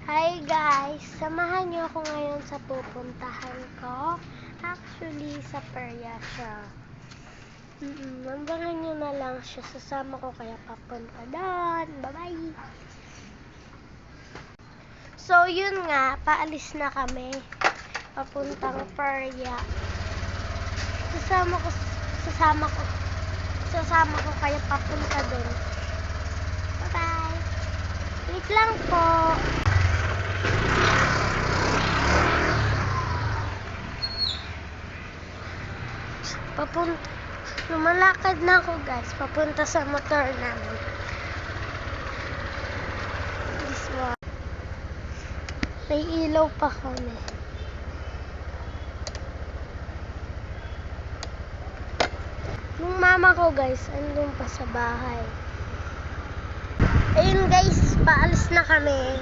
Hi guys! Samahan niyo ako ngayon sa pupuntahan ko. Actually, sa Peria siya. Mambahan niyo na lang siya. Sasama ko kaya papunta doon. Bye-bye! So, yun nga. Paalis na kami. Papuntang Peria. Sasama ko kaya papunta doon. Bye-bye! Wait lang po! Lumalakad na ako guys, papunta sa motor namin. This one. May ilaw pa kami. Yung mama ko guys, andun pa sa bahay. Ayun guys, paalis na kami.